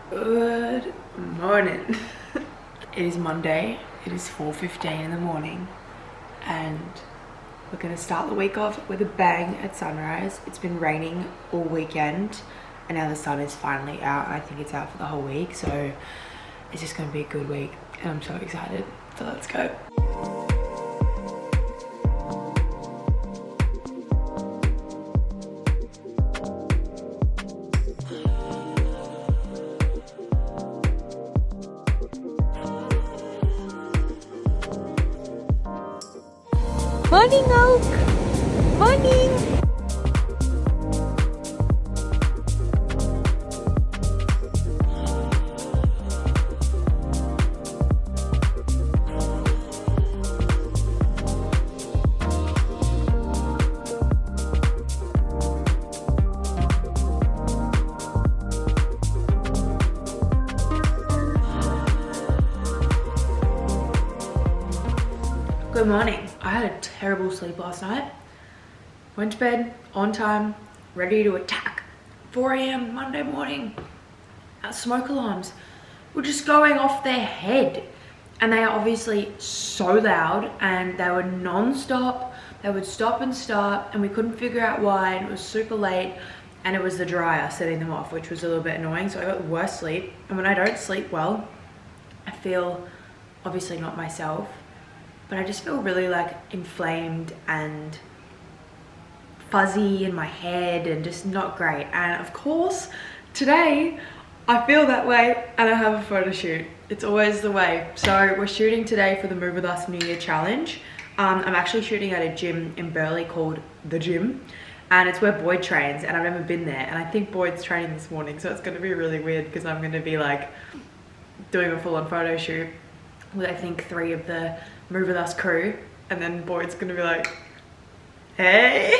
Good morning. It is Monday. It is 4:15 in the morning and we're gonna start the week off with a bang at sunrise. It's been raining all weekend and now the sun is finally out and I think it's out for the whole week, so it's just gonna be a good week and I'm so excited. So let's go. Morning, Oak! Morning! Good morning. I had a terrible sleep last night. Went to bed on time, ready to attack. 4 a.m. Monday morning. Our smoke alarms were just going off their head. And they are obviously so loud and they were non-stop. They would stop and start and we couldn't figure out why, and it was super late and it was the dryer setting them off, which was a little bit annoying. So I got worse sleep. And when I don't sleep well, I feel obviously not myself. But I just feel really like inflamed and fuzzy in my head and just not great. And of course, today I feel that way and I have a photo shoot. It's always the way. So we're shooting today for the Move With Us New Year Challenge. I'm actually shooting at a gym in Burleigh called The Gym. And it's where Boyd trains and I've never been there. And I think Boyd's training this morning. So it's gonna be really weird because I'm gonna be like doing a full-on photo shoot with I think 3 of the Move With Us crew, and then Boyd's gonna be like, hey.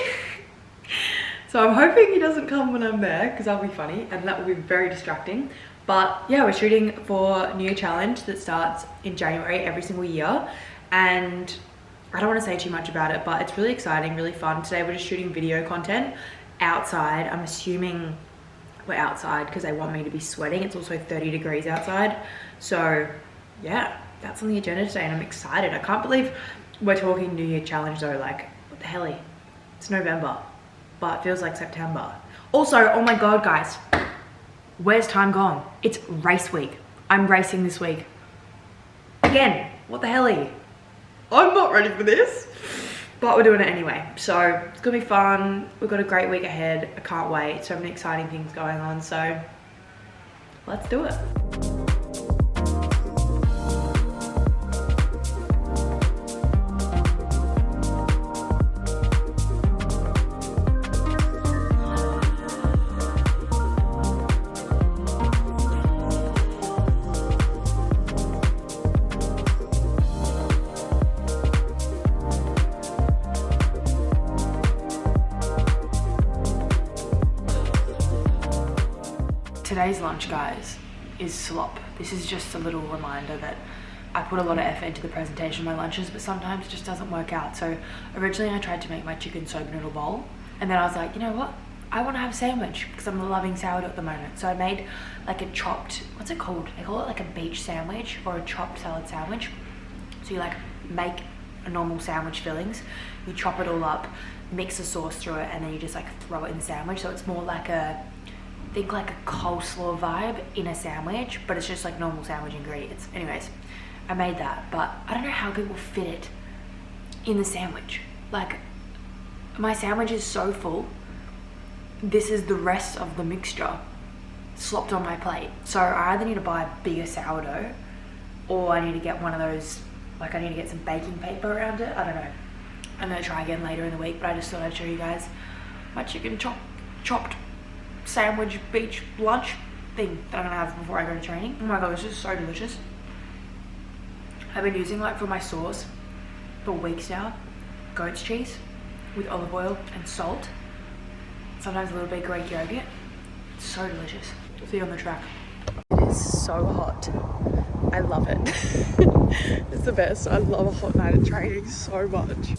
So I'm hoping he doesn't come when I'm there because that'll be funny and that will be very distracting. But yeah, we're shooting for New Year Challenge that starts in January every single year, and I don't want to say too much about it, but it's really exciting, really fun. Today we're just shooting video content outside. I'm assuming we're outside because they want me to be sweating. It's also 30 degrees outside, so yeah, that's on the agenda today and I'm excited. I can't believe we're talking New Year Challenge though. Like, what the hell? It's November, but it feels like September. Also, oh my God, guys, where's time gone? It's race week. I'm racing this week. Again, what the hell? I'm not ready for this, but we're doing it anyway. So it's gonna be fun. We've got a great week ahead. I can't wait. So many exciting things going on. So let's do it. Today's lunch, guys, is slop. This is just a little reminder that I put a lot of effort into the presentation of my lunches, but sometimes it just doesn't work out. So originally I tried to make my chicken soba noodle bowl, and then I was like, you know what? I want to have a sandwich because I'm loving sourdough at the moment. So I made like a chopped, what's it called? They call it like a beach sandwich or a chopped salad sandwich. So you like make a normal sandwich fillings, you chop it all up, mix the sauce through it, and then you just like throw it in the sandwich. So it's more like a, think like a coleslaw vibe in a sandwich, but it's just like normal sandwich ingredients. Anyways, I made that, but I don't know how people fit it in the sandwich. Like, my sandwich is so full. This is the rest of the mixture slopped on my plate. So I either need to buy a bigger sourdough or I need to get one of those, like I need to get some baking paper around it. I don't know. I'm gonna try again later in the week, but I just thought I'd show you guys my chicken chopped sandwich beach lunch thing that I'm gonna have before I go to training. Oh my God, this is so delicious. I've been using, like, for my sauce for weeks now, goat's cheese with olive oil and salt. Sometimes a little bit of Greek yogurt. It's so delicious. See you on the track. It is so hot. I love it. It's the best. I love a hot night at training so much.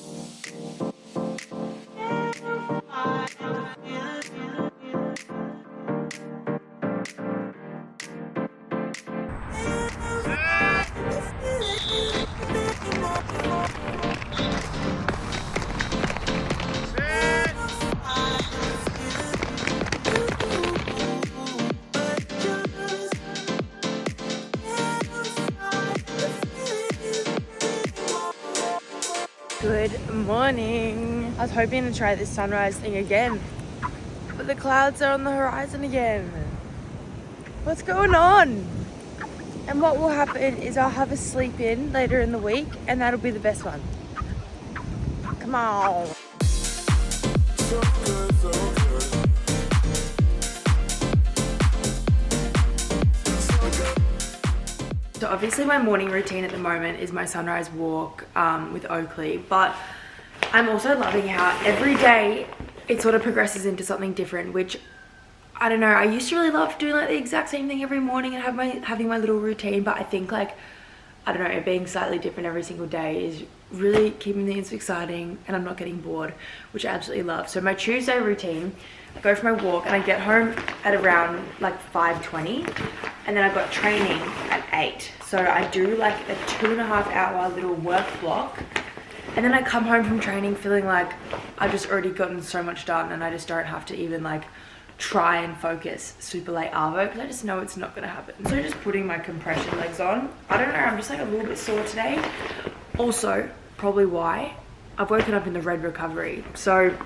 Good morning. I was hoping to try this sunrise thing again, but the clouds are on the horizon again. What's going on? And what will happen is I'll have a sleep in later in the week, and that'll be the best one. Come on. So obviously my morning routine at the moment is my sunrise walk with Oakley, but I'm also loving how every day it sort of progresses into something different, which I don't know, I used to really love doing like the exact same thing every morning and having my little routine, but I think like, I don't know, it being slightly different every single day is really keeping things exciting and I'm not getting bored, which I absolutely love. So my Tuesday routine, I go for my walk and I get home at around like 5:20, and then I've got training at 8. So I do like a 2.5 hour little work block, and then I come home from training feeling like I've just already gotten so much done and I just don't have to even like try and focus super late arvo because I just know it's not gonna happen. So just putting my compression legs on. I don't know, I'm just like a little bit sore today. Also, probably why, I've woken up in the red recovery. So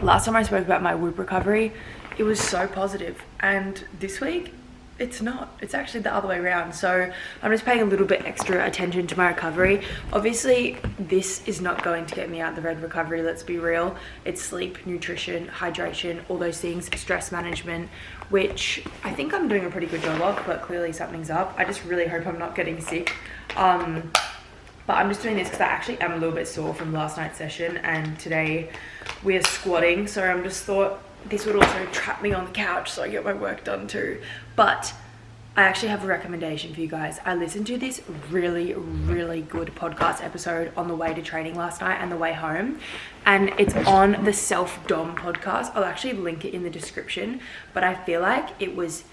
last time I spoke about my whoop recovery, it was so positive, and this week it's not. It's actually the other way around. So I'm just paying a little bit extra attention to my recovery. Obviously this is not going to get me out the red recovery, let's be real. It's sleep, nutrition, hydration, all those things, stress management, which I think I'm doing a pretty good job of, but clearly something's up. I just really hope I'm not getting sick. But I'm just doing this because I actually am a little bit sore from last night's session, and today we're squatting, so I'm just thought this would also trap me on the couch so I get my work done too. But I actually have a recommendation for you guys. I listened to this really, really good podcast episode on the way to training last night and the way home, and it's on the Self-Dom podcast. I'll actually link it in the description, but I feel like it was,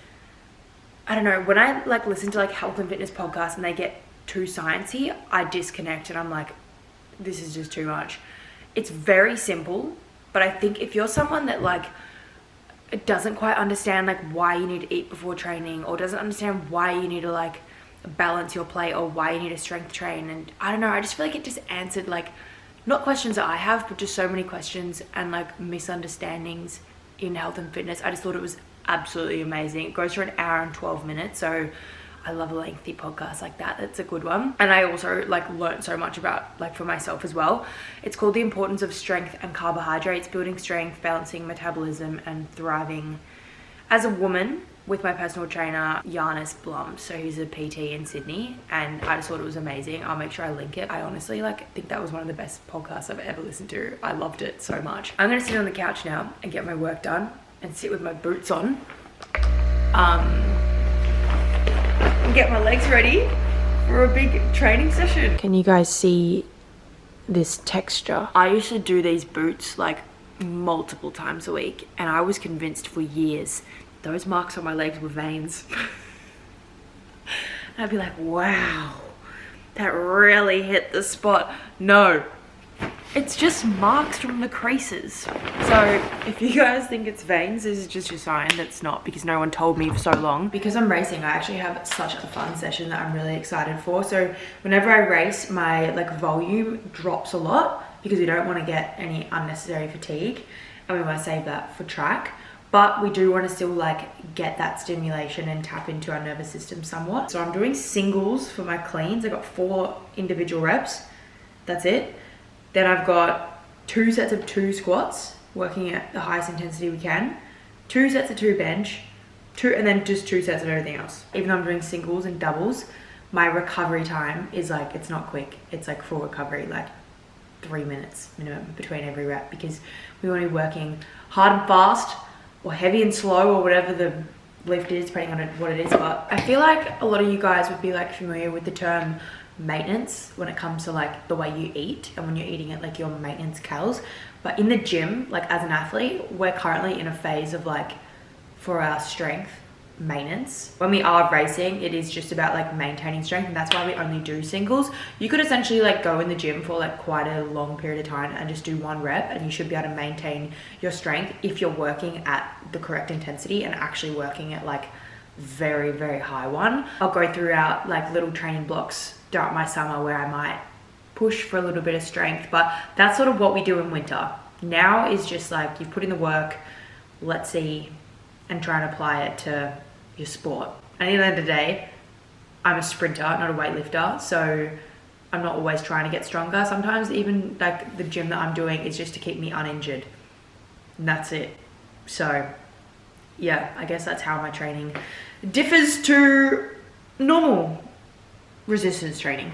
I don't know, when I like listen to like health and fitness podcasts and they get too sciencey, I disconnect and I'm like, this is just too much. It's very simple, but I think if you're someone that like doesn't quite understand like why you need to eat before training, or doesn't understand why you need to like balance your plate, or why you need to strength train, and I don't know, I just feel like it just answered like not questions that I have, but just so many questions and like misunderstandings in health and fitness. I just thought it was absolutely amazing. It goes for an hour and 12 minutes, so I love a lengthy podcast like that. That's a good one. And I also like learned so much about like for myself as well. It's called The Importance of Strength and Carbohydrates, Building Strength, Balancing Metabolism, and Thriving as a Woman, with my personal trainer, Giannis Blum. So he's a PT in Sydney, and I just thought it was amazing. I'll make sure I link it. I honestly like think that was one of the best podcasts I've ever listened to. I loved it so much. I'm gonna sit on the couch now and get my work done and sit with my boots on. Get my legs ready for a big training session. Can you guys see this texture? I used to do these boots like multiple times a week, and I was convinced for years those marks on my legs were veins. And I'd be like, wow, that really hit the spot. No, it's just marks from the creases. So if you guys think it's veins, this is just your sign that it's not, because no one told me for so long. Because I'm racing, I actually have such a fun session that I'm really excited for. So whenever I race, my like volume drops a lot because we don't want to get any unnecessary fatigue, and we want to save that for track. But we do want to still like get that stimulation and tap into our nervous system somewhat. So I'm doing singles for my cleans. I got 4 individual reps. That's it. Then I've got 2 sets of 2 squats, working at the highest intensity we can, 2 sets of 2 bench, and then just 2 sets of everything else. Even though I'm doing singles and doubles, my recovery time is like, it's not quick. It's like full recovery, like 3 minutes minimum between every rep, because we want to be working hard and fast, or heavy and slow, or whatever the lift is, depending on what it is. But I feel like a lot of you guys would be like familiar with the term maintenance when it comes to like the way you eat, and when you're eating at like your maintenance calories. But in the gym, like as an athlete, we're currently in a phase of like, for our strength, maintenance. When we are racing, it is just about like maintaining strength, and that's why we only do singles. You could essentially like go in the gym for like quite a long period of time and just do 1 rep, and you should be able to maintain your strength if you're working at the correct intensity and actually working at like very, very high one. I'll go throughout like little training blocks throughout my summer where I might push for a little bit of strength, but that's sort of what we do in winter. Now is just like you put in the work, let's see, and try and apply it to your sport. At the end of the day, I'm a sprinter, not a weightlifter, so I'm not always trying to get stronger. Sometimes even like the gym that I'm doing is just to keep me uninjured, and that's it. So yeah, I guess that's how my training differs to normal resistance training.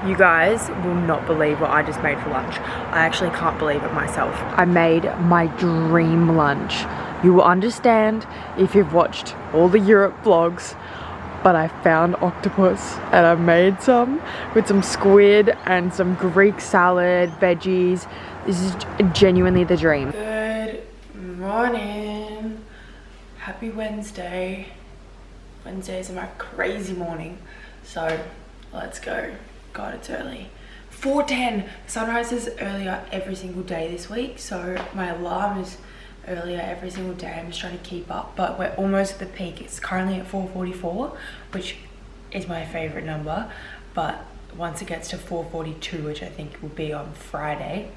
You guys will not believe what I just made for lunch. I actually can't believe it myself. I made my dream lunch. You will understand if you've watched all the Europe vlogs, but I found octopus and I made some with some squid and some Greek salad, veggies. This is genuinely the dream. Good morning. Happy Wednesday. Wednesdays are my crazy morning. So let's go. God, it's early. 4:10. Sunrise is earlier every single day this week, so my alarm is earlier every single day. I'm just trying to keep up, but we're almost at the peak. It's currently at 4:44, which is my favorite number, but once it gets to 4:42, which I think will be on Friday,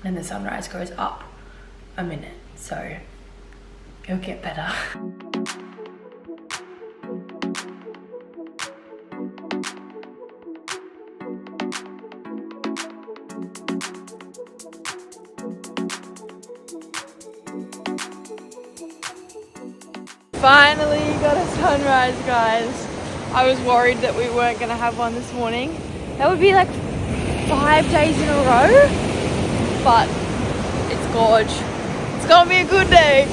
then the sunrise goes up a minute, so it'll get better. Finally got a sunrise, guys. I was worried that we weren't gonna have one this morning. That would be like 5 days in a row, but it's gorge. It's gonna be a good day.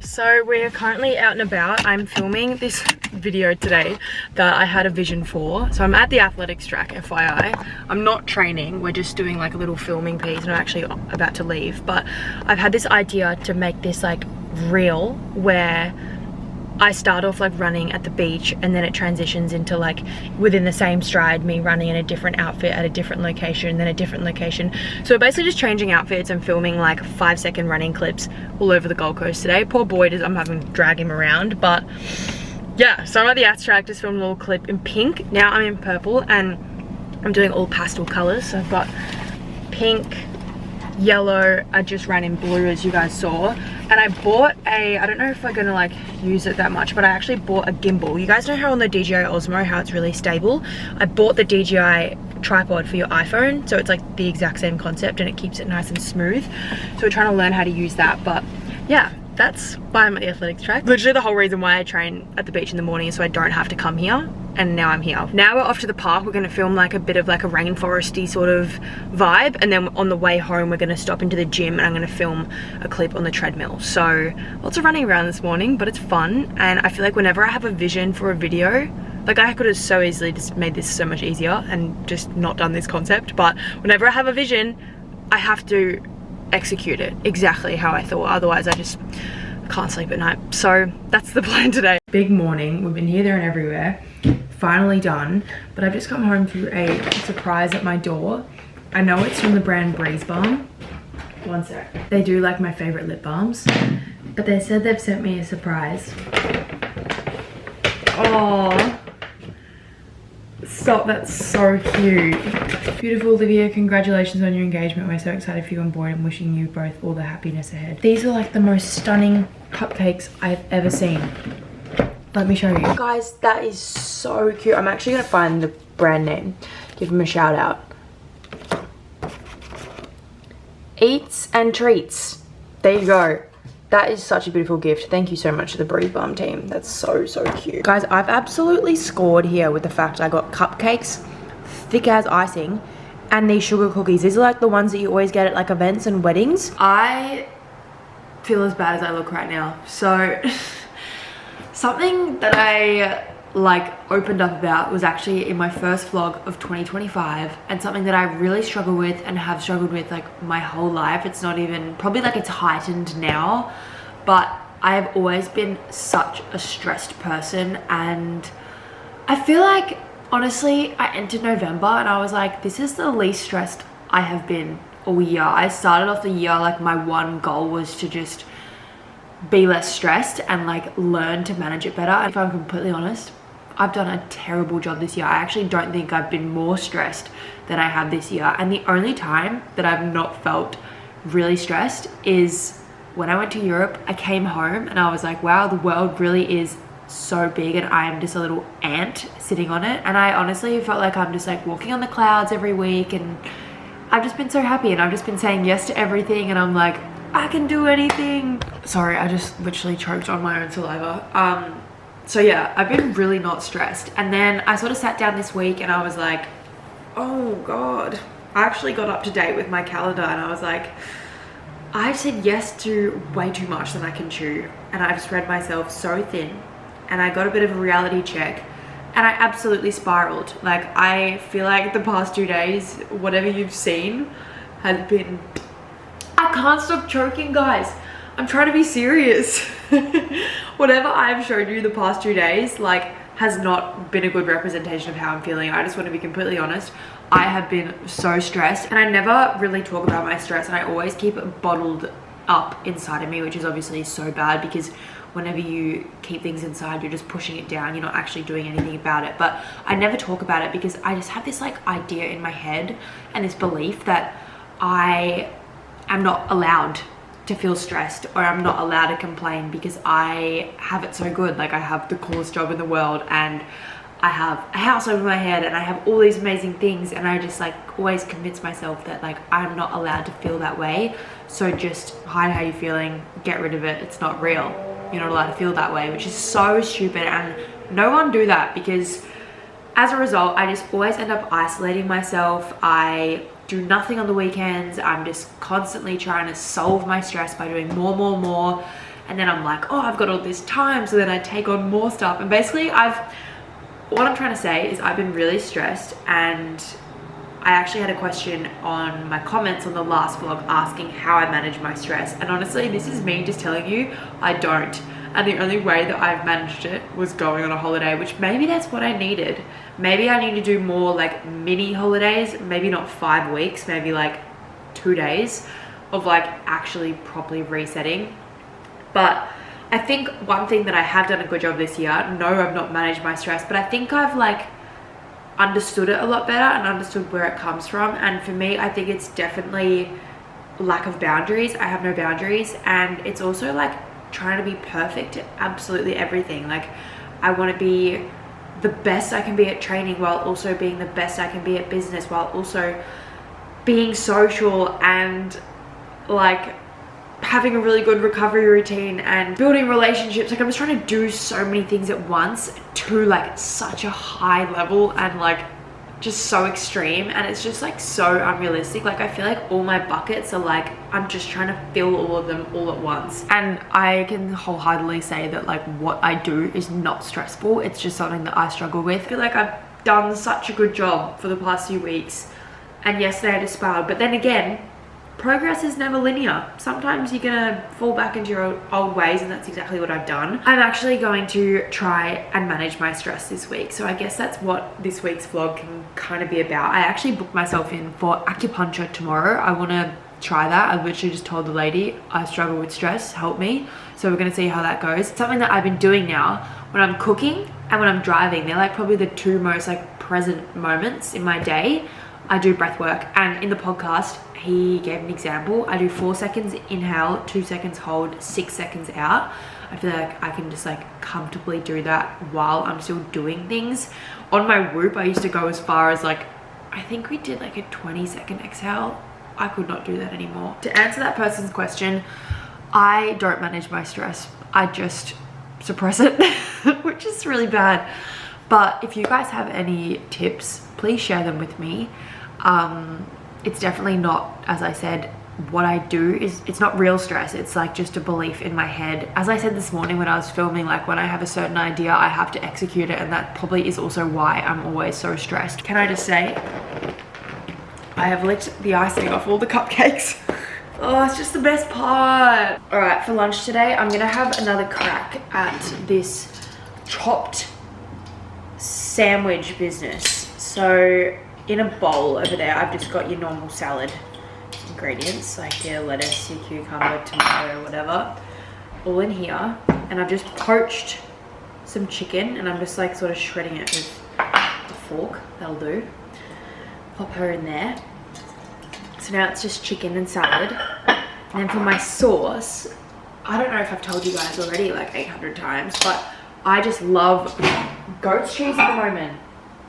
So we're currently out and about. I'm filming this video today that I had a vision for. So I'm at the athletics track, FYI. I'm not training, we're just doing like a little filming piece and I'm actually about to leave. But I've had this idea to make this like reel where I start off like running at the beach and then it transitions into like within the same stride, me running in a different outfit at a different location, then a different location. So we're basically just changing outfits and filming like 5-second running clips all over the Gold Coast today. Poor boy, I'm having to drag him around, but yeah, so I'm at the Ath track, just filmed a little clip in pink. Now I'm in purple and I'm doing all pastel colors. So I've got pink, yellow, I just ran in blue as you guys saw, and I bought I don't know if we're gonna like use it that much, but I actually bought a gimbal. You guys know how on the DJI Osmo how it's really stable? I bought the DJI tripod for your iPhone, so it's like the exact same concept and it keeps it nice and smooth. So we're trying to learn how to use that, but yeah, that's why I'm at the athletics track. Literally the whole reason why I train at the beach in the morning is so I don't have to come here, and now I'm here. Now we're off to the park. We're gonna film like a bit of like a rainforesty sort of vibe, and then on the way home we're gonna stop into the gym and I'm gonna film a clip on the treadmill. So lots of running around this morning, but it's fun, and I feel like whenever I have a vision for a video, like I could have so easily just made this so much easier and just not done this concept, but whenever I have a vision, I have to execute it exactly how I thought, otherwise I just can't sleep at night. So that's the plan today. Big morning, we've been here, there and everywhere. Finally done, but I've just come home to a surprise at my door. I know it's from the brand Breeze Balm. One sec. They do like my favorite lip balms, but they said they've sent me a surprise. Oh, stop, that's so cute. Beautiful Olivia, congratulations on your engagement. We're so excited for you on board and wishing you both all the happiness ahead. These are like the most stunning cupcakes I've ever seen. Let me show you. Guys, that is so cute. I'm actually gonna find the brand name, give them a shout out. Eats and Treats. There you go. That is such a beautiful gift. Thank you so much to the Breathe Balm team. That's so, so cute. Guys, I've absolutely scored here with the fact I got cupcakes, thick as icing, and these sugar cookies. These are like the ones that you always get at like events and weddings. I feel as bad as I look right now. So something that I like opened up about was actually in my first vlog of 2025, and something that I really struggle with and have struggled with like my whole life. It's not even, probably like it's heightened now, but I have always been such a stressed person. And I feel like, honestly, I entered November and I was like, this is the least stressed I have been all year. I started off the year like my one goal was to just be less stressed and like learn to manage it better. If I'm completely honest, I've done a terrible job this year. I actually don't think I've been more stressed than I have this year. And the only time that I've not felt really stressed is when I went to Europe. I came home and I was like, wow, the world really is so big and I am just a little ant sitting on it. And I honestly felt like I'm just like walking on the clouds every week, and I've just been so happy and I've just been saying yes to everything, and I'm like, I can do anything. Sorry, I just literally choked on my own saliva. So yeah, I've been really not stressed. And then I sort of sat down this week and I was like, oh God. I actually got up to date with my calendar and I was like, I said yes to way too much than I can chew. And I've spread myself so thin. And I got a bit of a reality check and I absolutely spiraled. Like, I feel like the past 2 days, whatever you've seen has been, I can't stop choking, guys. I'm trying to be serious. Whatever I've showed you the past 2 days, like, has not been a good representation of how I'm feeling. I just want to be completely honest. I have been so stressed, and I never really talk about my stress, and I always keep it bottled up inside of me, which is obviously so bad, because whenever you keep things inside, you're just pushing it down. You're not actually doing anything about it. But I never talk about it because I just have this like idea in my head and this belief that I am not allowed to feel stressed, or I'm not allowed to complain because I have it so good. Like, I have the coolest job in the world and I have a house over my head and I have all these amazing things, and I just like always convince myself that like I'm not allowed to feel that way. So just hide how you're feeling, get rid of it. It's not real. You're not allowed to feel that way, which is so stupid, and no one do that, because as a result, I just always end up isolating myself. I do nothing on the weekends. I'm just constantly trying to solve my stress by doing more. And then I'm like, oh, I've got all this time. So then I take on more stuff. And basically what I'm trying to say is I've been really stressed, and I actually had a question on my comments on the last vlog asking how I manage my stress. And honestly, this is me just telling you, I don't. And the only way that I've managed it was going on a holiday, which maybe that's what I needed. Maybe I need to do more like mini holidays, maybe not 5 weeks, maybe like 2 days of like actually properly resetting. But I think one thing that I have done a good job this year, no, I've not managed my stress, but I think I've like understood it a lot better and understood where it comes from. And for me, I think it's definitely lack of boundaries. I have no boundaries, and it's also like trying to be perfect at absolutely everything. Like, I want to be the best I can be at training, while also being the best I can be at business, while also being social, and like having a really good recovery routine and building relationships. Like, I'm just trying to do so many things at once to like such a high level and like just so extreme, and it's just like so unrealistic. Like, I feel like all my buckets are like, I'm just trying to fill all of them all at once. And I can wholeheartedly say that like what I do is not stressful. It's just something that I struggle with. I feel like I've done such a good job for the past few weeks, and yesterday I just spiraled. But then again, progress is never linear. Sometimes you're gonna fall back into your old ways, and that's exactly what I've done. I'm actually going to try and manage my stress this week. So I guess that's what this week's vlog can kind of be about. I actually booked myself in for acupuncture tomorrow. I wanna try that. I literally just told the lady, I struggle with stress, help me. So we're gonna see how that goes. Something that I've been doing now when I'm cooking and when I'm driving, they're like probably the two most like present moments in my day, I do breath work. And in the podcast, he gave an example. I do 4 seconds inhale, 2 seconds hold, 6 seconds out. I feel like I can just like comfortably do that while I'm still doing things. On my whoop, I used to go as far as like, I think we did like a 20-second exhale. I could not do that anymore. To answer that person's question, I don't manage my stress. I just suppress it, which is really bad. But if you guys have any tips, please share them with me. It's definitely not, as I said, what I do is, it's not real stress. It's like just a belief in my head. As I said this morning when I was filming, like when I have a certain idea, I have to execute it. And that probably is also why I'm always so stressed. Can I just say, I have licked the icing off all the cupcakes. Oh, it's just the best part. All right, for lunch today, I'm gonna have another crack at this chopped sandwich business. So in a bowl over there, I've just got your normal salad ingredients, like your lettuce, your cucumber, tomato, whatever, all in here. And I've just poached some chicken, and I'm just like sort of shredding it with a fork. That'll do. Pop her in there. So now it's just chicken and salad. And then for my sauce, I don't know if I've told you guys already like 800 times, but I just love goat's cheese at the moment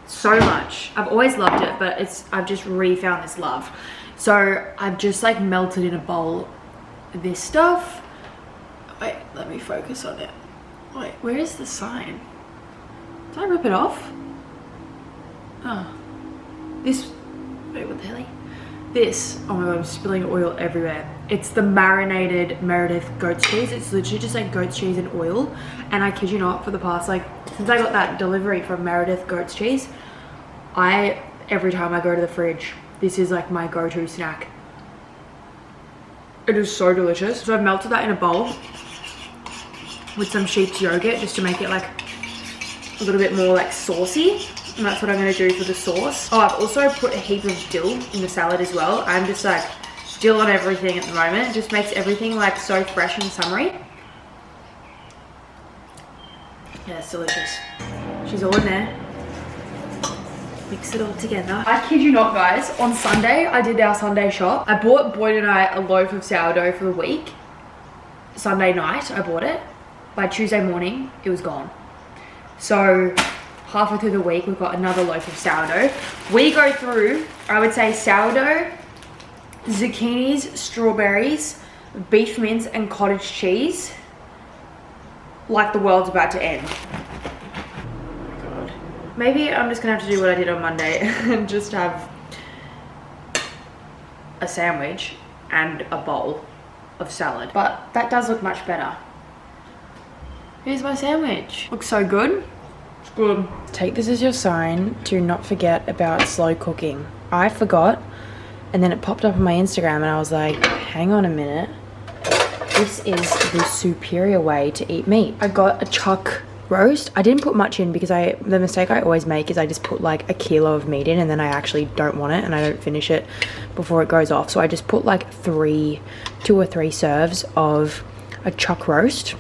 so much. I've always loved it, but I've just re-found this love. So I've just like melted in a bowl this stuff. Wait, let me focus on it. Wait, where is the sign? Did I rip it off? Oh, this, wait, what the hell? This, oh my god, I'm spilling oil everywhere. It's the marinated Meredith goat's cheese. It's literally just like goat's cheese and oil. And I kid you not, for the past, like, since I got that delivery from Meredith goat's cheese, every time I go to the fridge, this is like my go-to snack. It is so delicious. So I've melted that in a bowl with some sheep's yogurt just to make it like a little bit more like saucy. And that's what I'm going to do for the sauce. Oh, I've also put a heap of dill in the salad as well. I'm just like dill on everything at the moment. It just makes everything like so fresh and summery. Yeah, it's delicious. She's all in there. Mix it all together. I kid you not, guys. On Sunday, I did our Sunday shop. I bought Boyd and I a loaf of sourdough for the week. Sunday night, I bought it. By Tuesday morning, it was gone. So halfway through the week, we've got another loaf of sourdough. We go through, I would say, sourdough, zucchinis, strawberries, beef mince, and cottage cheese like the world's about to end. Oh my god. Maybe I'm just gonna have to do what I did on Monday and just have a sandwich and a bowl of salad. But that does look much better. Here's my sandwich. Looks so good. It's good. Take this as your sign to not forget about slow cooking. I forgot, and then it popped up on my Instagram and I was like, hang on a minute. This is the superior way to eat meat. I got a chuck roast. I didn't put much in because the mistake I always make is I just put like a kilo of meat in and then I actually don't want it and I don't finish it before it goes off. So I just put like 2 or 3 serves of a chuck roast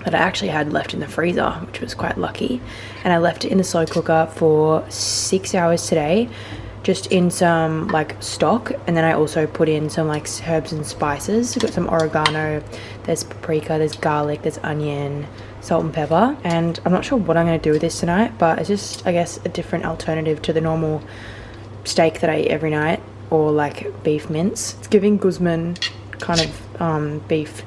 that I actually had left in the freezer, which was quite lucky. And I left it in the slow cooker for 6 hours today, just in some like stock. And then I also put in some like herbs and spices. We've got some oregano, there's paprika, there's garlic, there's onion, salt and pepper. And I'm not sure what I'm gonna do with this tonight, but it's just, I guess, a different alternative to the normal steak that I eat every night, or like beef mince. It's giving Guzman kind of beef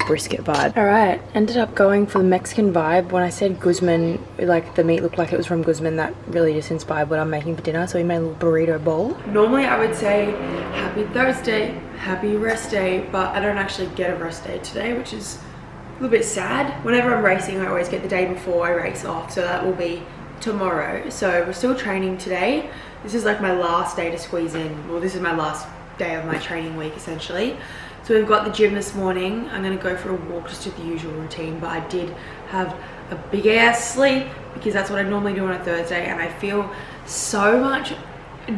brisket vibe. All right, ended up going for the Mexican vibe. When I said Guzman, like the meat looked like it was from Guzman, that really just inspired what I'm making for dinner. So we made a little burrito bowl. Normally I would say happy Thursday, happy rest day, but I don't actually get a rest day today, which is a little bit sad. Whenever I'm racing, I always get the day before I race off, so that will be tomorrow. So we're still training today. This is like my last day to squeeze in. Well, this is my last day of my training week essentially. So we've got the gym this morning. I'm gonna go for a walk, just do the usual routine, but I did have a big ass sleep because that's what I normally do on a Thursday, and I feel so much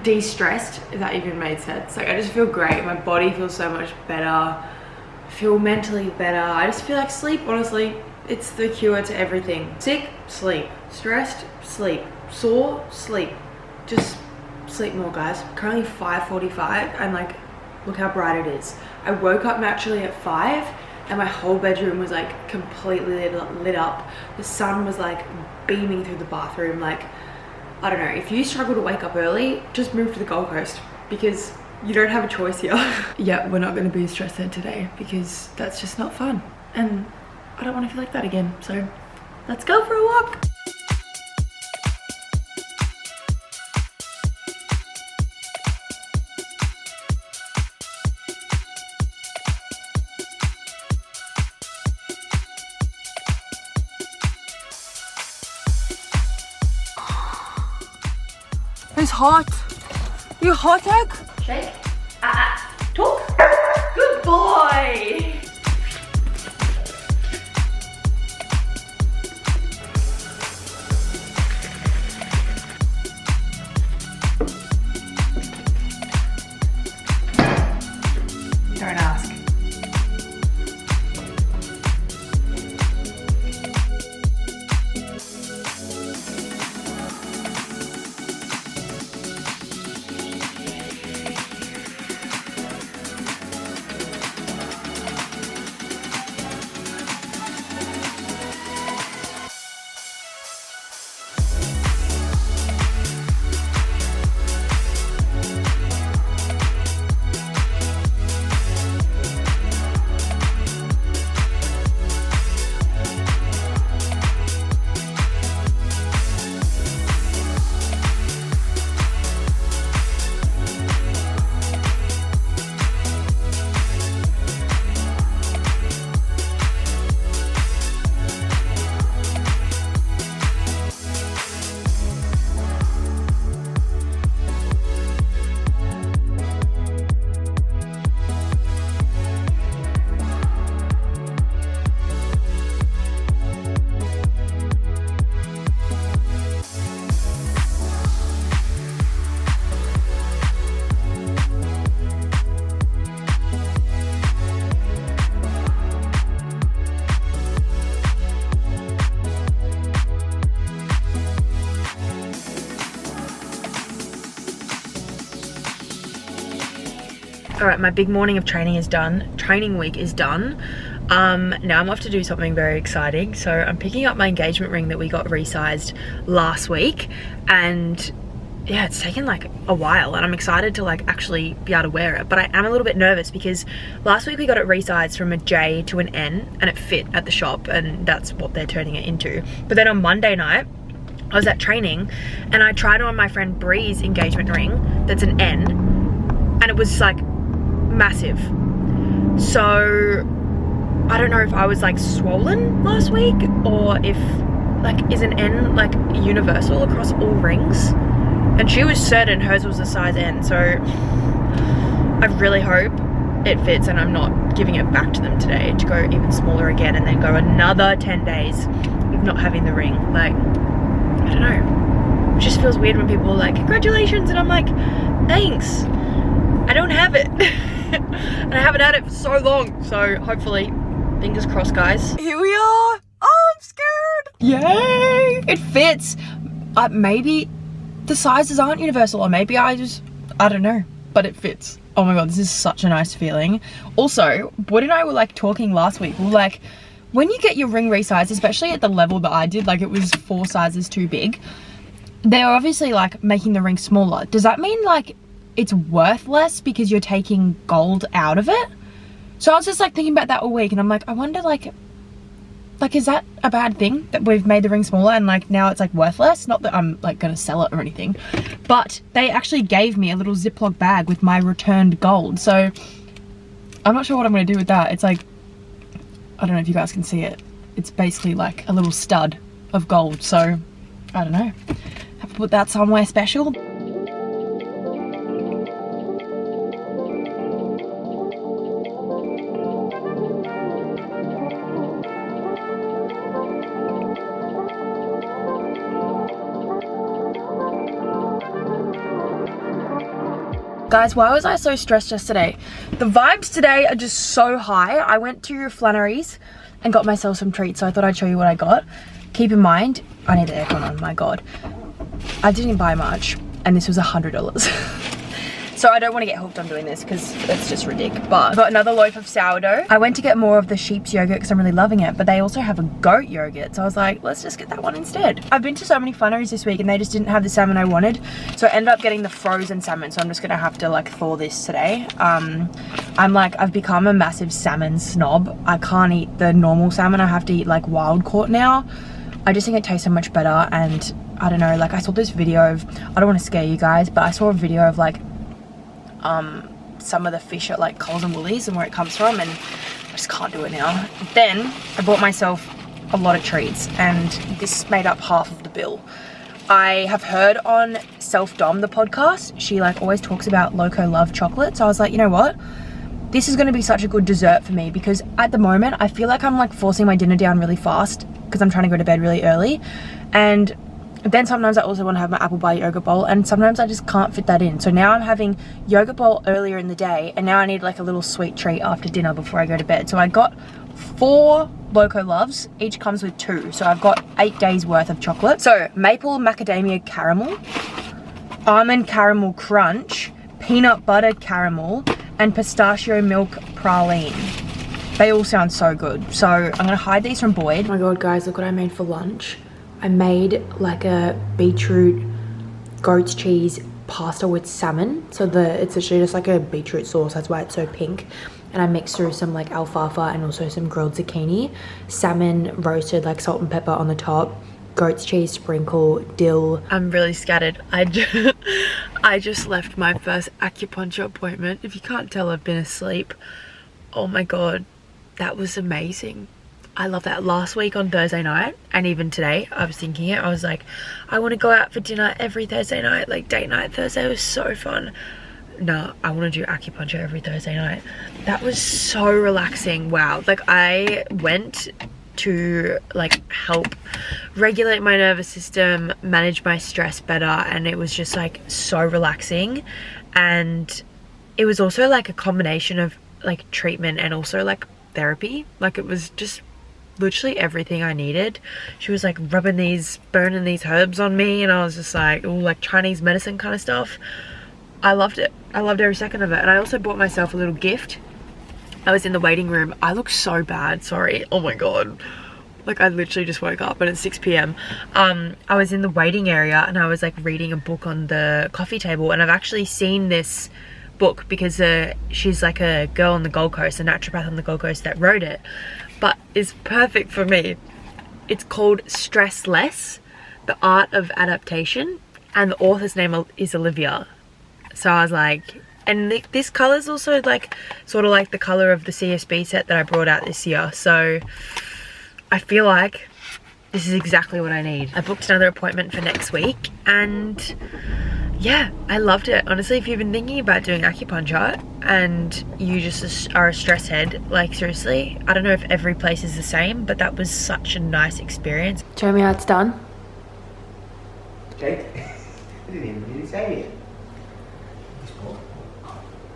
de-stressed, if that even made sense. Like I just feel great. My body feels so much better. I feel mentally better. I just feel like sleep, honestly, it's the cure to everything. Sick, sleep. Stressed, sleep. sore, sleep. Just sleep more, guys. Currently 5:45 and like, look how bright it is. I woke up naturally at 5 and my whole bedroom was like completely lit up. The sun was like beaming through the bathroom. Like, I don't know, if you struggle to wake up early, just move to the Gold Coast because you don't have a choice here. Yeah, we're not going to be stressed out today because that's just not fun. And I don't want to feel like that again. So let's go for a walk. It's hot. You hot egg? Shake. Talk. Good boy. Don't ask. Alright, my big morning of training is done. Training week is done. Now I'm off to do something very exciting. So I'm picking up my engagement ring that we got resized last week, and yeah, it's taken like a while and I'm excited to like actually be able to wear it, but I am a little bit nervous because last week we got it resized from a J to an N and it fit at the shop, and that's what they're turning it into. But then on Monday night I was at training and I tried on my friend Bree's engagement ring that's an N, and it was like massive. So I don't know if I was like swollen last week or if like, is an N like universal across all rings? And she was certain hers was a size N, so I really hope it fits and I'm not giving it back to them today to go even smaller again and then go another 10 days of not having the ring. Like, I don't know, it just feels weird when people are like, congratulations, and I'm like, thanks, I don't have it. And I haven't had it for so long, so hopefully, fingers crossed, guys. Here we are. Oh, I'm scared. Yay, it fits. Maybe the sizes aren't universal, or maybe I don't know, but it fits. Oh my god, this is such a nice feeling. Also, Boyd and I were like talking last week, we were like, when you get your ring resized, especially at the level that I did, like it was 4 sizes too big, they're obviously like making the ring smaller. Does that mean like it's worth less because you're taking gold out of it? So I was just like thinking about that all week, and I'm like, I wonder like is that a bad thing that we've made the ring smaller and like now it's like worthless? Not that I'm like gonna sell it or anything, but they actually gave me a little Ziploc bag with my returned gold, so I'm not sure what I'm gonna do with that. It's like, I don't know if you guys can see it, it's basically like a little stud of gold, so I don't know, have to put that somewhere special. Guys, why was I so stressed yesterday? The vibes today are just so high. I went to Flannery's and got myself some treats, so I thought I'd show you what I got. Keep in mind, I need the aircon on, my god. I didn't buy much, and this was $100. So I don't want to get hooked on doing this because it's just ridiculous. But I got another loaf of sourdough. I went to get more of the sheep's yogurt because I'm really loving it, but they also have a goat yogurt. So I was like, let's just get that one instead. I've been to so many funneries this week and they just didn't have the salmon I wanted. So I ended up getting the frozen salmon. So I'm just gonna have to like thaw this today. I've become a massive salmon snob. I can't eat the normal salmon. I have to eat like wild caught now. I just think it tastes so much better. And I don't know, like I saw this video of, I don't want to scare you guys, but I saw a video of like some of the fish at like Coles and Woolies and where it comes from, and I just can't do it now. Then I bought myself a lot of treats and this made up half of the bill. I have heard on Self Dom, the podcast, she like always talks about Loco Love chocolate. So I was like, you know what? This is going to be such a good dessert for me because at the moment I feel like I'm like forcing my dinner down really fast because I'm trying to go to bed really early. And then sometimes I also want to have my apple pie yogurt bowl, and sometimes I just can't fit that in. So now I'm having yogurt bowl earlier in the day, and now I need like a little sweet treat after dinner before I go to bed. So I got 4 Loco Loves, each comes with 2. So I've got 8 days worth of chocolate. So maple macadamia caramel, almond caramel crunch, peanut butter caramel, and pistachio milk praline. They all sound so good. So I'm gonna hide these from Boyd. Oh my God, guys, look what I made for lunch. I made like a beetroot goat's cheese pasta with salmon. So it's actually just like a beetroot sauce, that's why it's so pink. And I mixed through some like alfalfa and also some grilled zucchini, salmon roasted like salt and pepper on the top, goat's cheese sprinkle, dill. I'm really scattered. I just left my first acupuncture appointment. If you can't tell, I've been asleep. Oh my God, that was amazing. I love that. Last week on Thursday night, and even today, I was thinking it. I was like, I want to go out for dinner every Thursday night. Like date night Thursday was so fun. Nah, I want to do acupuncture every Thursday night. That was so relaxing. Wow. Like I went to like help regulate my nervous system, manage my stress better, and it was just like so relaxing. And it was also like a combination of like treatment and also like therapy. Like it was just literally everything I needed. She was like burning these herbs on me, and I was just like, oh, like Chinese medicine kind of stuff. I loved it. I loved every second of it. And I also bought myself a little gift. I was in the waiting room. I look so bad, sorry. Oh my God. Like I literally just woke up and it's 6 p.m. I was in the waiting area and I was like reading a book on the coffee table, and I've actually seen this book because she's like a girl on the Gold Coast, a naturopath on the Gold Coast that wrote it, but it's perfect for me. It's called Stress Less, The Art of Adaptation, and the author's name is Olivia. So I was like, and this color is also like sort of like the color of the CSB set that I brought out this year. So I feel like this is exactly what I need. I booked another appointment for next week, and yeah, I loved it. Honestly, if you've been thinking about doing acupuncture and you just are a stress head, like seriously, I don't know if every place is the same, but that was such a nice experience. Show me how it's done. Jake, I didn't even say it.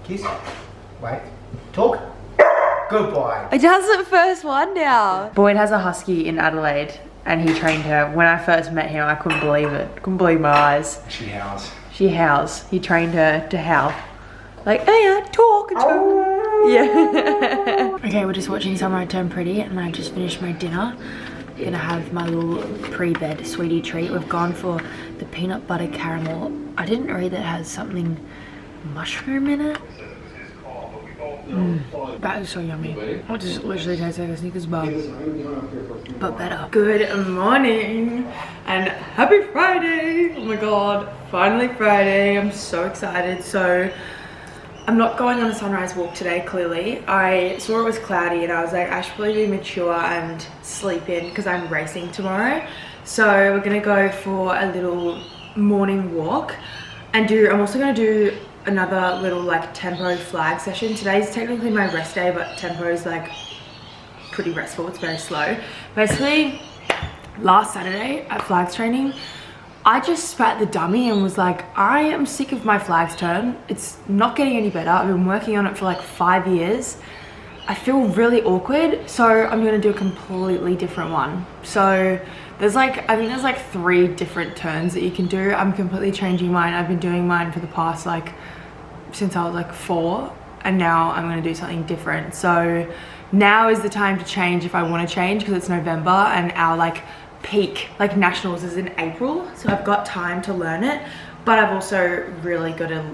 Kiss. Wait. Talk. Good boy. It does it first one now. Boyd has a husky in Adelaide and he trained her. When I first met him, I couldn't believe it. Couldn't believe my eyes. She howls. She howls. He trained her to howl. Like, oh yeah, talk and talk. Oh. Yeah. Okay, we're just watching Sunrise Turn Pretty and I just finished my dinner. I'm gonna have my little pre-bed sweetie treat. We've gone for the peanut butter caramel. I didn't read that it has something mushroom in it. That is so yummy. It just literally tastes like a Snickers bar, but better. Good morning and happy Friday. Oh my God, finally Friday. I'm so excited. So I'm not going on a sunrise walk today, clearly. I saw it was cloudy and I was like, I should probably be mature and sleep in because I'm racing tomorrow. So we're gonna go for a little morning walk and I'm also gonna do another little like tempo flag session. Today's technically my rest day, but tempo is like pretty restful. It's very slow. Basically, last Saturday at flags training, I just spat the dummy and was like, I am sick of my flags turn. It's not getting any better. I've been working on it for like 5 years. I feel really awkward, so I'm gonna do a completely different one. So There's like, I think there's like 3 different turns that you can do. I'm completely changing mine. I've been doing mine for the past like, since I was like 4, and now I'm gonna do something different. So now is the time to change if I want to change, because it's November and our like peak like nationals is in April, so I've got time to learn it, but I've also really got to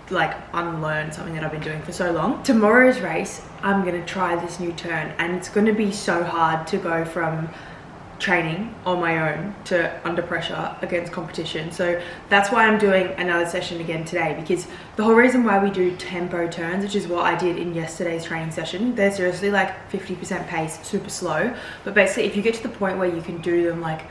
like unlearn something that I've been doing for so long. Tomorrow's race, I'm gonna try this new turn, and it's gonna be so hard to go from training on my own to under pressure against competition. So that's why I'm doing another session again today, because the whole reason why we do tempo turns, which is what I did in yesterday's training session, they're seriously like 50% pace, super slow, but basically if you get to the point where you can do them like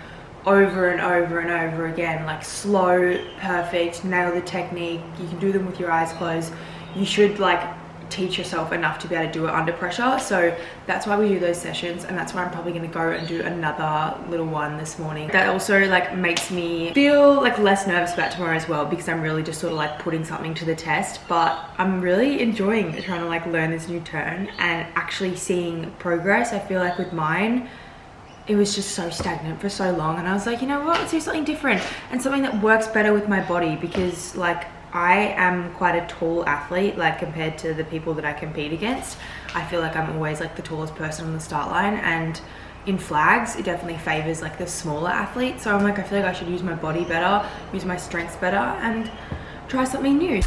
over and over and over again, like slow, perfect, nail the technique, you can do them with your eyes closed, you should like teach yourself enough to be able to do it under pressure. So that's why we do those sessions, and that's why I'm probably going to go and do another little one this morning. That also like makes me feel like less nervous about tomorrow as well, because I'm really just sort of like putting something to the test. But I'm really enjoying trying to like learn this new turn and actually seeing progress. I feel like with mine, it was just so stagnant for so long, and I was like, you know what, let's do something different and something that works better with my body, because like I am quite a tall athlete, like compared to the people that I compete against. I feel like I'm always like the tallest person on the start line, and in flags it definitely favors like the smaller athlete. So I'm like, I feel like I should use my body better, use my strengths better, and try something new.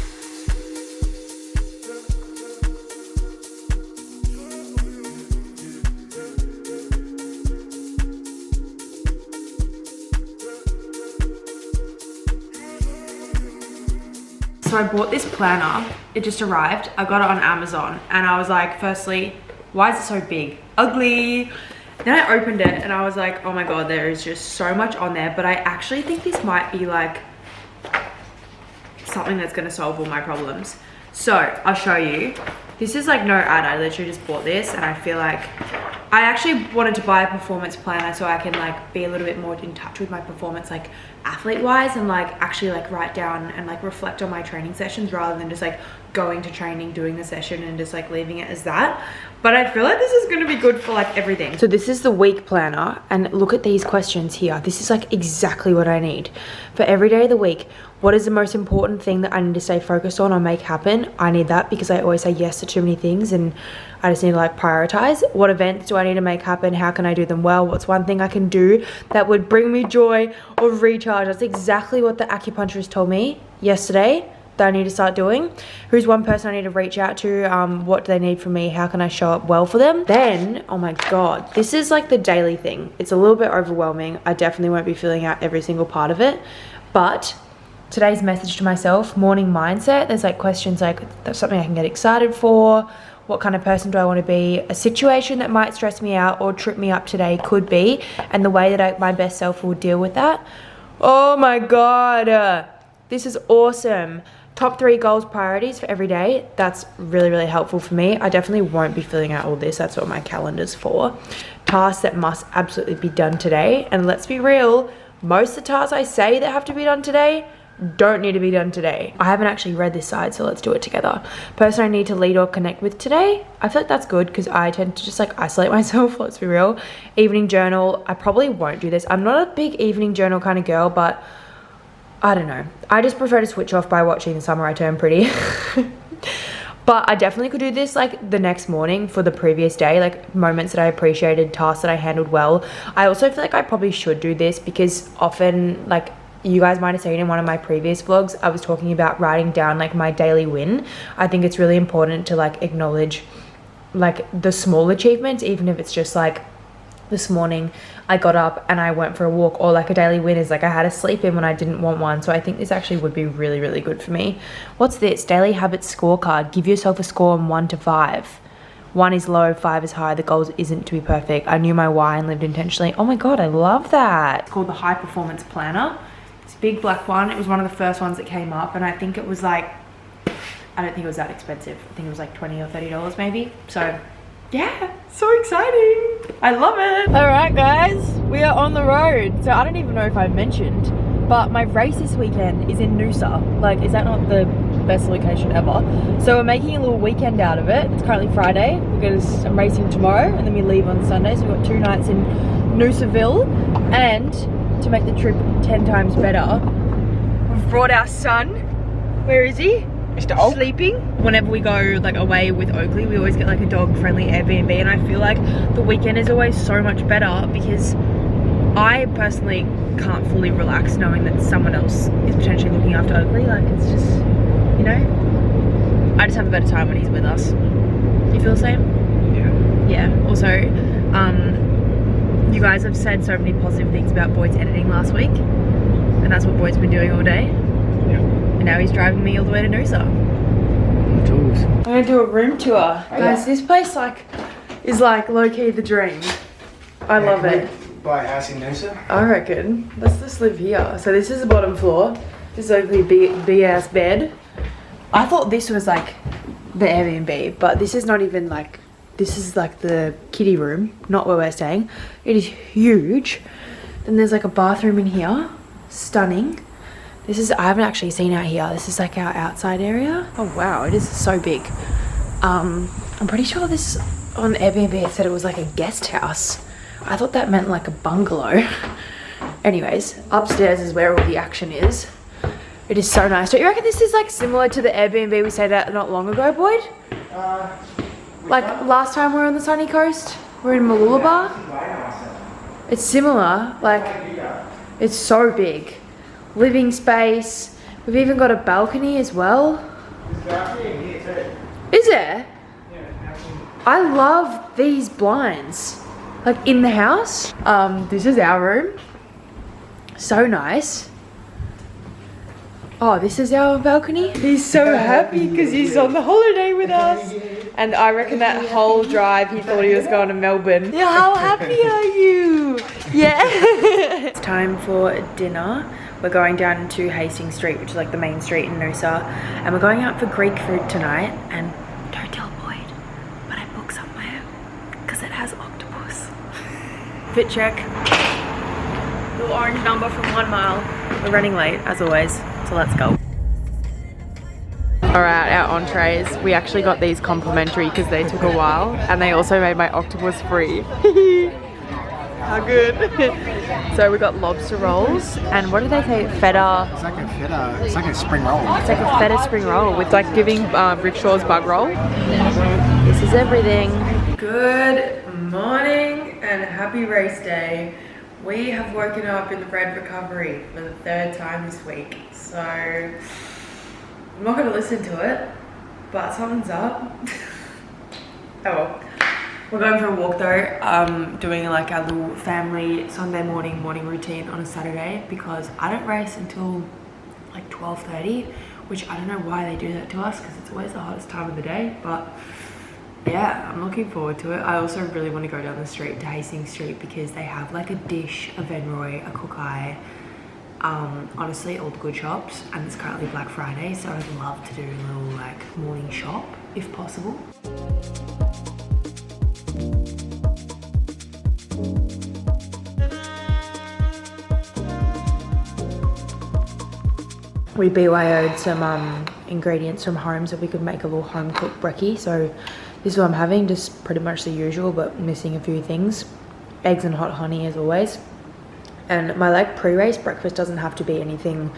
So I bought this planner, it just arrived, I got it on Amazon, and I was like, firstly, why is it so big? Ugly. Then I opened it and I was like, oh my god, there is just so much on there, but I actually think this might be like something that's gonna solve all my problems. So I'll show you. This is like no ad, I literally just bought this, and I feel like I actually wanted to buy a performance planner so I can like be a little bit more in touch with my performance, like athlete wise, and like actually like write down and like reflect on my training sessions, rather than just like going to training, doing the session and just like leaving it as that. But I feel like this is going to be good for like everything. So this is the week planner, and look at these questions here. This is like exactly what I need for every day of the week. What is the most important thing that I need to stay focused on or make happen? I need that, because I always say yes to too many things and I just need to like prioritize. What events do I need to make happen? How can I do them well? What's one thing I can do that would bring me joy or recharge? That's exactly what the acupuncturist told me yesterday that I need to start doing. Who's one person I need to reach out to? What do they need from me? How can I show up well for them? Then, oh my god, this is like the daily thing. It's a little bit overwhelming. I definitely won't be filling out every single part of it, but today's message to myself, morning mindset, there's like questions like, that's something I can get excited for. What kind of person do I want to be? A situation that might stress me out or trip me up today could be, and the way that my best self will deal with that. Oh my god, this is awesome. Top 3 goals, priorities for every day. That's really, really helpful for me. I definitely won't be filling out all this. That's what my calendar's for. Tasks that must absolutely be done today. And let's be real, most of the tasks I say that have to be done today don't need to be done today. I haven't actually read this side, so let's do it together. Person I need to lead or connect with today. I feel like that's good, because I tend to just like isolate myself, let's be real. Evening journal, I probably won't do this. I'm not a big evening journal kind of girl, but I don't know. I just prefer to switch off by watching The Summer I Turned Pretty. But I definitely could do this like the next morning for the previous day, like moments that I appreciated, tasks that I handled well. I also feel like I probably should do this, because often, like, you guys might have seen in one of my previous vlogs, I was talking about writing down like my daily win. I think it's really important to like acknowledge like the small achievements, even if it's just like this morning I got up and I went for a walk, or like a daily win is like I had a sleep in when I didn't want one. So I think this actually would be really, really good for me. What's this? Daily habits scorecard. Give yourself a score on 1 to 5. 1 is low, 5 is high. The goal isn't to be perfect. I knew my why and lived intentionally. Oh my god, I love that. It's called the High Performance Planner. It's a big black one. It was one of the first ones that came up, and I think it was like, I don't think it was that expensive. I think it was like $20 or $30 maybe. So yeah, so exciting. I love it. All right guys, we are on the road. So I don't even know if I mentioned, but my race this weekend is in Noosa. Like, is that not the best location ever? So we're making a little weekend out of it. It's currently Friday because I'm racing tomorrow, and then we leave on Sunday. So we've got 2 nights in Noosaville. And to make the trip 10 times better, we've brought our son. Where is he? Mr. Oak? Sleeping. Whenever we go like away with Oakley, we always get like a dog friendly Airbnb, and I feel like the weekend is always so much better because I personally can't fully relax knowing that someone else is potentially looking after Oakley. Like, it's just, you know, I just have a better time when he's with us. Do you feel the same? Yeah. Also, you guys have said so many positive things about Boyd's editing last week, and that's what Boyd's been doing all day. And now he's driving me all the way to Noosa. Tools. I'm gonna do a room tour. Guys, this place is like low-key the dream. I love it. Buy a house in Noosa? I reckon. Let's just live here. So this is the bottom floor. This is Oakley big-ass bed. I thought this was like the Airbnb, but this is not even like, this is like the kiddie room, not where we're staying. It is huge. Then there's like a bathroom in here. Stunning. This is, I haven't actually seen out here. This is like our outside area. Oh wow, it is so big. I'm pretty sure this on Airbnb it said it was like a guest house. I thought that meant like a bungalow. Anyways, upstairs is where all the action is. It is so nice. Don't you reckon this is like similar to the Airbnb we stayed at not long ago, Boyd? Like last time we were on the sunny coast? We're in Mooloolaba. It's similar, like it's so big. Living space. We've even got a balcony as well. There's a balcony in here too. Is there? Yeah, I love these blinds. Like in the house. This is our room. So nice. Oh, this is our balcony. He's so happy because he's on the holiday with us. And I reckon that whole drive he thought he was going to Melbourne. Yeah, how happy are you? Yeah. It's time for dinner. We're going down to Hastings Street, which is like the main street in Noosa. And we're going out for Greek food tonight. And don't tell Boyd, but I booked somewhere because it has octopus. Fit check. Little orange number from 1 mile. We're running late, as always. So let's go. Alright, our entrees. We actually got these complimentary because they took a while. And they also made my octopus free. How good. So we got lobster rolls. And what do they say? Feta. It's like a feta, it's like a spring roll. It's like a feta spring roll with like giving Rickshaw's bug roll. This is everything. Good morning and happy race day. We have woken up in the bread recovery for the 3rd time this week. So I'm not going to listen to it, but something's up. Oh well. We're going for a walk though, doing like our little family Sunday morning routine on a Saturday because I don't race until like 12:30, which I don't know why they do that to us because it's always the hottest time of the day, but yeah, I'm looking forward to it. I also really want to go down the street to Hastings Street because they have like a dish, a Venroy, a Cookeye, honestly all the good shops, and it's currently Black Friday, so I'd love to do a little like morning shop if possible. We BYO'd some ingredients from home so we could make a little home cooked brekkie. So this is what I'm having, just pretty much the usual but missing a few things. Eggs and hot honey as always. And my like pre-race breakfast doesn't have to be anything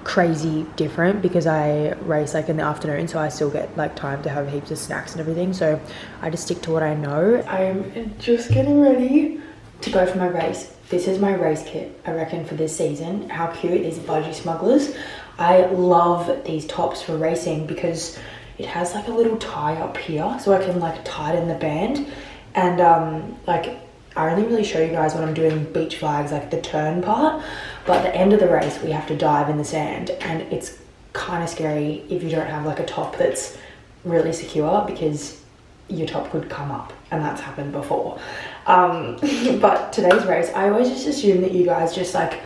crazy different because I race like in the afternoon, so I still get like time to have heaps of snacks and everything. So I just stick to what I know. I'm just getting ready to go for my race. This is my race kit, I reckon, for this season. How cute, these budgie smugglers. I love these tops for racing because it has like a little tie up here so I can like tighten the band. And like I only really show you guys when I'm doing beach flags, like the turn part, but at the end of the race we have to dive in the sand, and it's kind of scary if you don't have like a top that's really secure because your top could come up, and that's happened before. But today's race, I always just assume that you guys just like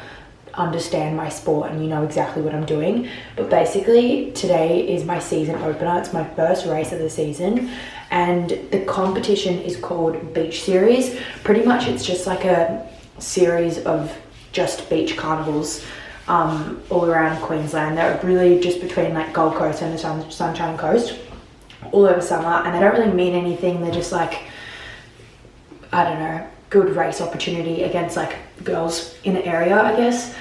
understand my sport and you know exactly what I'm doing, but basically today is my season opener. It's my first race of the season, and the competition is called Beach Series. Pretty much it's just like a series of just beach carnivals all around Queensland. They're really just between like Gold Coast and the Sunshine Coast all over summer, and they don't really mean anything. They're just like, I don't know, good race opportunity against like girls in the area, I guess.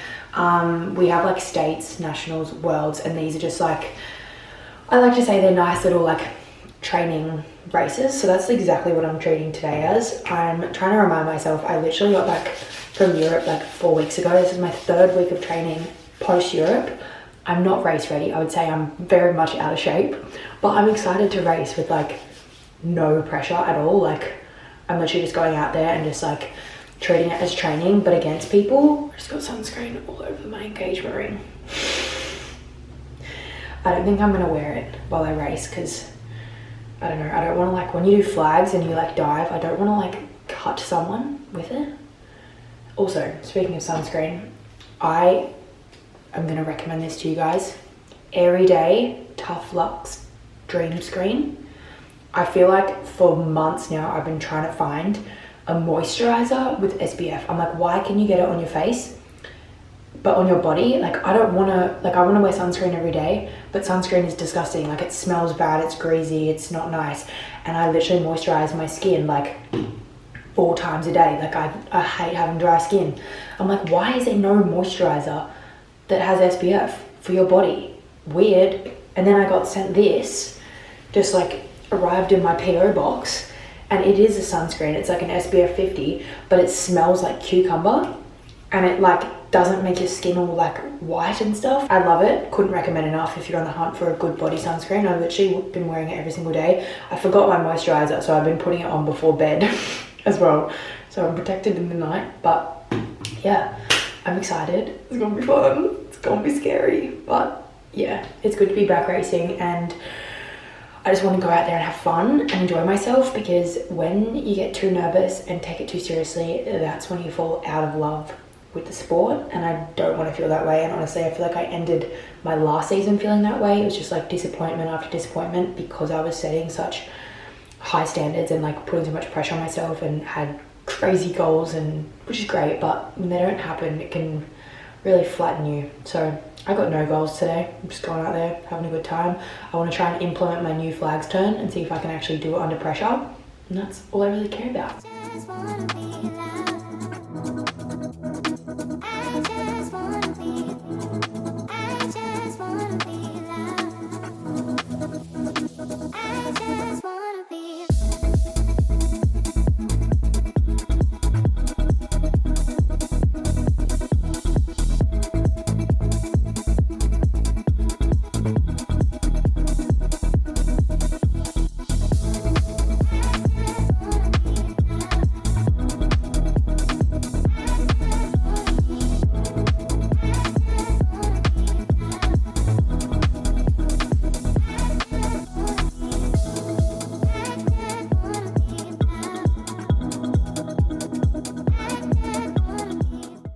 We have like states, nationals, worlds, and these are just like, I like to say they're nice little like training races. So that's exactly what I'm treating today as. I'm trying to remind myself, I literally got back from Europe like 4 weeks ago. This is my 3rd week of training post Europe. I'm not race ready. I would say I'm very much out of shape, but I'm excited to race with like no pressure at all. Like I'm literally just going out there and just like treating it as training, but against people. I just got sunscreen all over my engagement ring. I don't think I'm gonna wear it while I race because I don't know, I don't want to like, when you do flags and you like dive, I don't want to like cut someone with it. Also, speaking of sunscreen, I am going to recommend this to you guys. Every Day Tough Luxe Dream Screen. I feel like for months now I've been trying to find a moisturizer with SPF. I'm like, why can you get it on your face but on your body? Like I don't want to, like I want to wear sunscreen every day, but sunscreen is disgusting. Like it smells bad, it's greasy, it's not nice. And I literally moisturize my skin like 4 times a day. Like I hate having dry skin. I'm like, why is there no moisturizer that has SPF for your body? Weird. And then I got sent this, just like arrived in my PO box, and it is a sunscreen. It's like an SPF 50, but it smells like cucumber, and it like doesn't make your skin all like white and stuff. I love it. Couldn't recommend enough if you're on the hunt for a good body sunscreen. I've literally been wearing it every single day. I forgot my moisturizer, so I've been putting it on before bed as well, so I'm protected in the night. But yeah, I'm excited. It's gonna be fun. It's gonna be scary, but yeah, it's good to be back racing, and I just want to go out there and have fun and enjoy myself, because when you get too nervous and take it too seriously, that's when you fall out of love with the sport, and I don't want to feel that way. And honestly, I feel like I ended my last season feeling that way. It was just like disappointment after disappointment, because I was setting such high standards and like putting so much pressure on myself and had crazy goals, and which is great, but when they don't happen, it can really flatten you. So I got no goals today. I'm just going out there having a good time. I want to try and implement my new flags turn and see if I can actually do it under pressure, and that's all I really care about.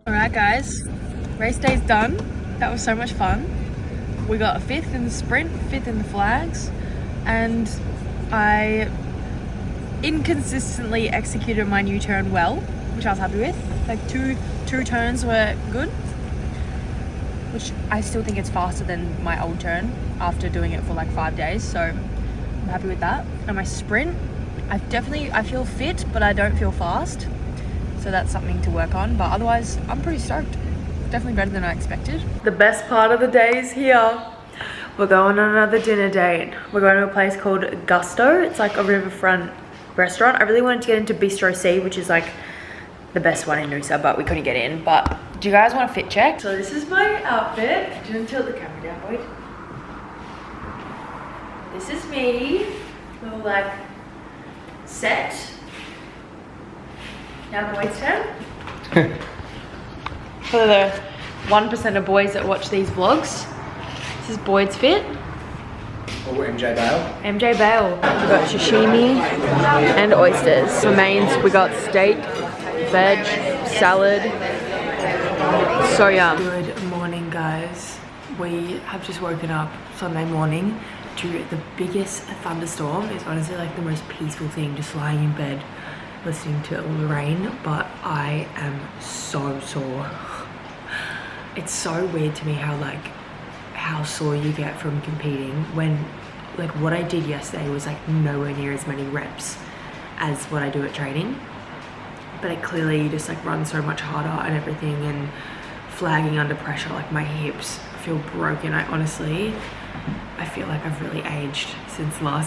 Alright guys, race day's done. That was so much fun. We got a 5th in the sprint, 5th in the flags, and I inconsistently executed my new turn well, which I was happy with. Like two turns were good, which I still think it's faster than my old turn after doing it for like 5 days, so I'm happy with that. And my sprint, I feel fit, but I don't feel fast. So that's something to work on, but otherwise I'm pretty stoked. Definitely better than I expected. The best part of the day is here. We're going on another dinner date. We're going to a place called Gusto. It's like a riverfront restaurant. I really wanted to get into Bistro C, which is like the best one in Noosa, but we couldn't get in. But do you guys want a fit check? So this is my outfit. Do you want to tilt the camera down, Boyd? This is me. Little like set. Now Boyd's turn. For the 1% of boys that watch these vlogs, this is Boyd's fit. Oh, MJ Bale. MJ Bale. We got sashimi and oysters. For mains, we got steak, veg, salad. So yum. Good morning, guys. We have just woken up Sunday morning to the biggest thunderstorm. It's honestly like the most peaceful thing, just lying in bed listening to all the rain, but I am so sore. It's so weird to me how sore you get from competing when like what I did yesterday was like nowhere near as many reps as what I do at training. but it clearly just like runs so much harder and everything, and flagging under pressure, like my hips feel broken. I feel like I've really aged since my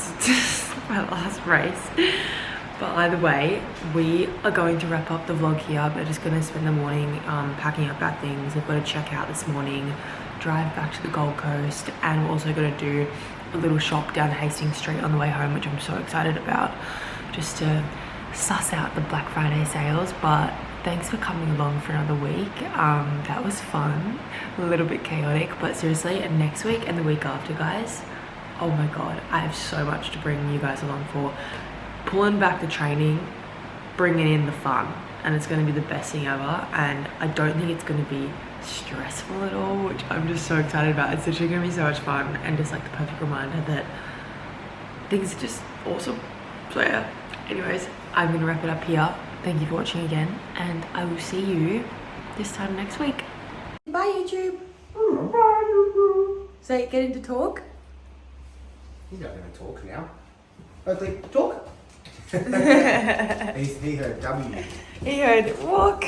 last race. But either way, we are going to wrap up the vlog here. We're just gonna spend the morning packing up our things. We've got to check out this morning, drive back to the Gold Coast, and we're also gonna do a little shop down Hastings Street on the way home, which I'm so excited about, just to suss out the Black Friday sales. But thanks for coming along for another week. That was fun, a little bit chaotic, but seriously, and next week and the week after, guys, oh my god, I have so much to bring you guys along for. Pulling back the training, bringing in the fun, and it's going to be the best thing ever. And I don't think it's going to be stressful at all, which I'm just so excited about. It's literally going to be so much fun, and just like the perfect reminder that things are just awesome. So yeah, anyways, I'm going to wrap it up here. Thank you for watching again, and I will see you this time next week. Bye, YouTube. So getting to talk? He's not going to talk now. Hopefully, talk. He heard W. He heard walk.